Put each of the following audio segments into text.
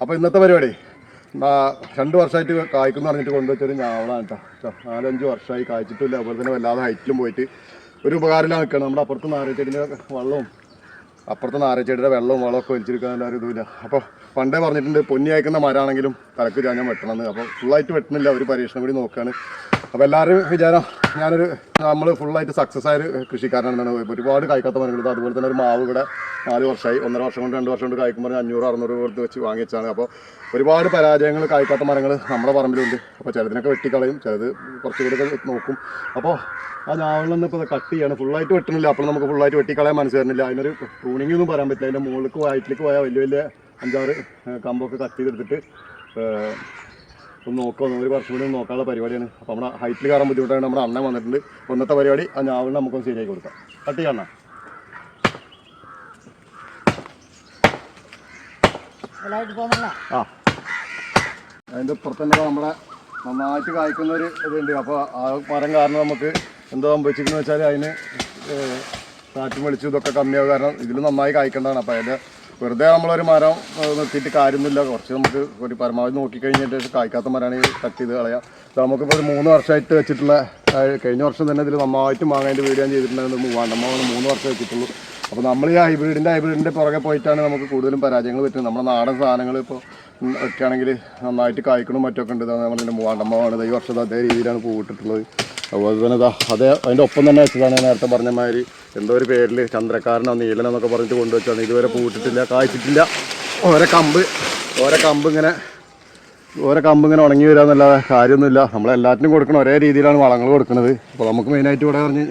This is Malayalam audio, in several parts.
അപ്പോൾ ഇന്നത്തെ പരിപാടി 2 വർഷമായിട്ട് കായ്ക്കുന്നു പറഞ്ഞിട്ട് കൊണ്ടുവച്ചൊരു ഞാവളാണ് കേട്ടോ. 4-5 വർഷമായി കായ്ച്ചിട്ടില്ല. അതുപോലെ തന്നെ വല്ലാതെ ഹൈറ്റിലും പോയിട്ട് ഒരു ഉപകാരമില്ല നിൽക്കണം. നമ്മുടെ അപ്പുറത്ത് നാരച്ചെടിൻ്റെ വെള്ളവും അപ്പുറത്തെ നാരച്ചെടിയുടെ വെള്ളവും വളമൊക്കെ വലിച്ചെടുക്കാൻ എല്ലാവരും ഇതുമില്ല. അപ്പോൾ പണ്ടേ പറഞ്ഞിട്ടുണ്ട് പൊന്നി അയക്കുന്ന മരമാണെങ്കിലും തലക്ക് ഞാൻ വെട്ടണമെന്ന്. അപ്പോൾ ഫുള്ളായിട്ട് വെട്ടുന്നില്ല, ഒരു പരീക്ഷണം കൂടി നോക്കുകയാണ്. അപ്പോൾ എല്ലാവരും വിചാരം നമ്മൾ ഫുള്ളായിട്ട് സക്സസ് ആയൊരു കൃഷിക്കാരനാണെന്നാണ്. ഒരുപാട് കായ്ക്കാത്ത മരങ്ങൾ. അതുപോലെ തന്നെ ഒരു മാവ് ഇവിടെ 4 വർഷമായി, 1.5 വർഷം കൊണ്ട് 2 വർഷം കൊണ്ട് കായ്ക്കുമ്പോൾ 500-600 കൊടുത്ത് വെച്ച് വാങ്ങിച്ചാണ്. അപ്പോൾ ഒരുപാട് പരാജയങ്ങൾ കായ്ക്കാത്ത മരങ്ങൾ നമ്മുടെ പറമ്പിലുണ്ട്. അപ്പോൾ ചിലതിനൊക്കെ വെട്ടിക്കളയും, ചിലത് കുറച്ചുകൂടി നോക്കും. അപ്പോൾ ആ ഞാവലിൽ നിന്ന് ഇപ്പോൾ കട്ട് ചെയ്യാണ്. ഫുള്ളായിട്ട് വെട്ടുന്നില്ല. അപ്പോൾ നമുക്ക് ഫുള്ളായിട്ട് വെട്ടിക്കളയാൻ മനസ്സ് വരുന്നില്ല. അതിനൊരു പ്രൂണിംഗ് ഒന്നും പറയാൻ പറ്റില്ല. അതിൻ്റെ മുകളിലേക്ക് വയറ്റിലേക്ക് പോയാൽ വലിയ 5-6 കമ്പൊക്കെ കട്ട് ചെയ്തെടുത്തിട്ട് ഒന്ന് നോക്കാം. ഒരു വർഷം കൂടി നോക്കാനുള്ള പരിപാടിയാണ്. അപ്പോൾ നമ്മുടെ ഹൈറ്റിൽ കയറാൻ ബുദ്ധിമുട്ടാണ്. നമ്മുടെ അണ്ണൻ വന്നിട്ടുണ്ട്. ഒന്നത്തെ പരിപാടി ആ ഞാവലിനെ നമുക്കൊന്ന് ശരിയാക്കി കൊടുക്കാം. കട്ട് ചെയ്യണം. ആ അതിൻ്റെ പുറത്തന്നെ നമ്മുടെ നന്നായിട്ട് കായ്ക്കുന്ന ഒരു ഇതുണ്ട്. അപ്പോൾ ആ മരം കാരണം നമുക്ക് എന്തോ സംഭവിച്ചിരിക്കുന്നു വെച്ചാൽ അതിന് കാറ്റും വെളിച്ചും ഇതൊക്കെ കമ്മിയാവും. കാരണം ഇതിൽ നന്നായി കായ്ക്കേണ്ടതാണ്. അപ്പോൾ അതിൻ്റെ വെറുതെ നമ്മളൊരു മരം നിർത്തിയിട്ട് കാര്യമൊന്നുമില്ല. കുറച്ച് നമുക്ക് ഒരു പരമാവധി നോക്കിക്കഴിഞ്ഞിട്ട് കായ്ക്കാത്ത മരമാണ് കട്ട് ചെയ്ത് കളയാം. ഇത് നമുക്കിപ്പോൾ ഒരു 3 വർഷമായിട്ട് വെച്ചിട്ടുള്ള, കഴിഞ്ഞ വർഷം തന്നെ ഇതിൽ നന്നായിട്ട് മാങ്ങേൻ്റെ വീഡിയോ ചെയ്തിട്ടുണ്ടായിരുന്നു. മൂവാണ്ടമ്മാവാണ് 3 വർഷം വെച്ചിട്ടുള്ളൂ. അപ്പോൾ നമ്മൾ ഈ ഹൈബ്രിഡിൻ്റെ പുറകെ പോയിട്ടാണ് നമുക്ക് കൂടുതലും പരാജയങ്ങൾ പറ്റുന്നത്. നമ്മുടെ നാടൻ സാധനങ്ങൾ ഇപ്പോൾ വെക്കുകയാണെങ്കിൽ നന്നായിട്ട് കായ്ക്കണവും മറ്റൊക്കെ ഉണ്ട്. നമ്മളിതിൻ്റെ മൂവാണ്ടമ്മാവാണ്. ഈ വർഷം അതേ രീതിയിലാണ് പൂവിട്ടിട്ടുള്ളത്. അതുപോലെ തന്നെ അതിൻ്റെ ഒപ്പം തന്നെ വെച്ചതാണ് നേരത്തെ പറഞ്ഞ മാതിരി എന്തോ ഒരു പേരിൽ ചന്ദ്രക്കാരനോ നീലനോ എന്നൊക്കെ പറഞ്ഞിട്ട് കൊണ്ടുവച്ചാണ്. ഇതുവരെ പൂവിട്ടിട്ടില്ല, കായ്ച്ചിട്ടില്ല. ഓരോ കമ്പ് ഇങ്ങനെ ഉണങ്ങി വരിക എന്നല്ലാതെ കാര്യമൊന്നുമില്ല. നമ്മളെല്ലാറ്റിനും കൊടുക്കണം, ഒരേ രീതിയിലാണ് വളങ്ങൾ കൊടുക്കുന്നത്. അപ്പോൾ നമുക്ക് മെയിനായിട്ട് ഇവിടെ പറഞ്ഞ്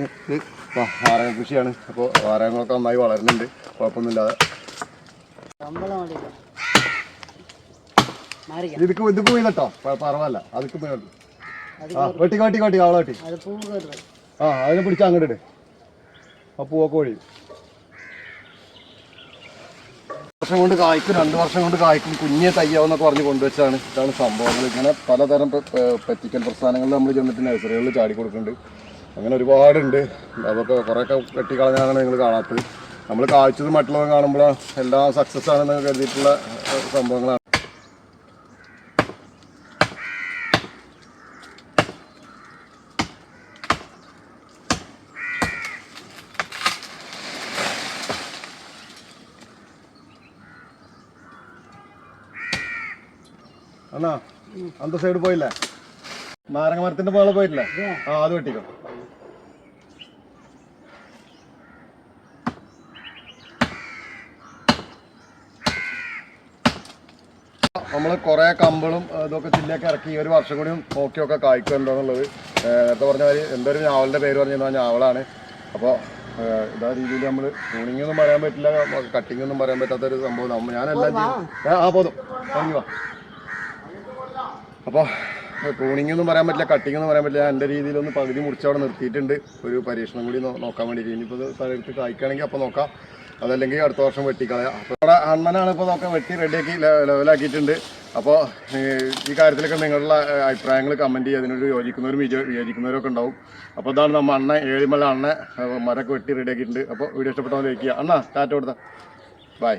വാരക കൃഷിയാണ്. അപ്പോൾ വാരകങ്ങളൊക്കെ നന്നായി വളരുന്നുണ്ട്, കുഴപ്പമൊന്നുമില്ലാതെ. ഇതിക്ക് പോയി കേട്ടോ, പറവല്ല അതിക്ക് പോയി. വെട്ടി അവളെ വെട്ടി. അതിനെ പിടിച്ചാൽ അങ്ങോട്ട് ആ പൂവൊക്കെ ഒഴി. വർഷം കൊണ്ട് കായ്ക്കും, 2 വർഷം കൊണ്ട് കായ്ക്കും, കുഞ്ഞെ തയ്യാവെന്നൊക്കെ പറഞ്ഞ് കൊണ്ടുവച്ചാണ്. ഇതാണ് സംഭവങ്ങൾ. ഇങ്ങനെ പലതരം പറ്റിക്കൽ പ്രസ്ഥാനങ്ങളിൽ നമ്മൾ ചെന്നിട്ട് നഴ്സറികളിൽ ചാടി കൊടുക്കുന്നുണ്ട്. അങ്ങനെ ഒരുപാടുണ്ട്. അതൊക്കെ കുറേയൊക്കെ വെട്ടിക്കളഞ്ഞാണ് നിങ്ങൾ കാണാത്തത്. നമ്മൾ കായ്ച്ചത് മറ്റുള്ളവർ കാണുമ്പോൾ എല്ലാം സക്സസ് ആണെന്ന് കരുതിയിട്ടുള്ള സംഭവങ്ങളാണ്. അണ്ണാ അന്ത സൈഡ് പോയില്ലേ, നാരങ്ങ മരത്തിന്റെ പോലെ പോയിട്ടില്ലേ? അത് വെട്ടിക്കോ. നമ്മൾ കുറേ കമ്പളും ഇതൊക്കെ ചില്ലയൊക്കെ ഇറക്കി 1 വർഷം കൂടി നോക്കിയൊക്കെ കായ്ക്കുന്നുണ്ടോന്നുള്ളത്. നേരത്തെ പറഞ്ഞ മാതിരി എന്തൊരു ഞാവലിൻ്റെ പേര് പറഞ്ഞിരുന്നു, ആ ഞാവലാണ്. അപ്പോൾ ഇതാ രീതിയിൽ നമ്മൾ ട്യൂണിംഗ് ഒന്നും പറയാൻ പറ്റില്ല, കട്ടിംഗ് ഒന്നും പറയാൻ പറ്റാത്തൊരു സംഭവം. ഞാനെല്ലാം ചെയ്യും. പോതും വാങ്ങി വാ. അപ്പോൾ ട്യൂണിംഗ് ഒന്നും പറയാൻ പറ്റില്ല, കട്ടിംഗ് ഒന്നും പറയാൻ പറ്റില്ല. എൻ്റെ രീതിയിലൊന്ന് പകുതി മുറിച്ച് അവിടെ നിർത്തിയിട്ടുണ്ട്, ഒരു പരീക്ഷണം കൂടി നോക്കാൻ വേണ്ടിയിട്ട്. ഇനിയിപ്പോൾ സ്ഥലത്ത് കായ്ക്കുകയാണെങ്കിൽ അപ്പോൾ നോക്കാം, അതല്ലെങ്കിൽ അടുത്ത വർഷം വെട്ടിക്കളയാം. അപ്പോൾ അവിടെ അണ്ണനാണ് ഇപ്പോൾ നോക്കാൻ വെട്ടി റെഡിയാക്കി ലെവലാക്കിയിട്ടുണ്ട്. അപ്പോൾ ഈ കാര്യത്തിലൊക്കെ നിങ്ങളുടെ അഭിപ്രായങ്ങൾ കമൻറ്റ് ചെയ്യുക. അതിനോട് യോജിക്കുന്നവരും വിയോജിക്കുന്നവരൊക്കെ ഉണ്ടാവും. അപ്പോൾ അതാണ് നമ്മൾ ഏഴിമല മരമൊക്കെ വെട്ടി റെഡിയാക്കിയിട്ടുണ്ട്. അപ്പോൾ വീഡിയോ ഇഷ്ടപ്പെട്ടവർ ലൈക്ക് ചെയ്യുക. ടാറ്റ കൊടുത്താൽ ബൈ.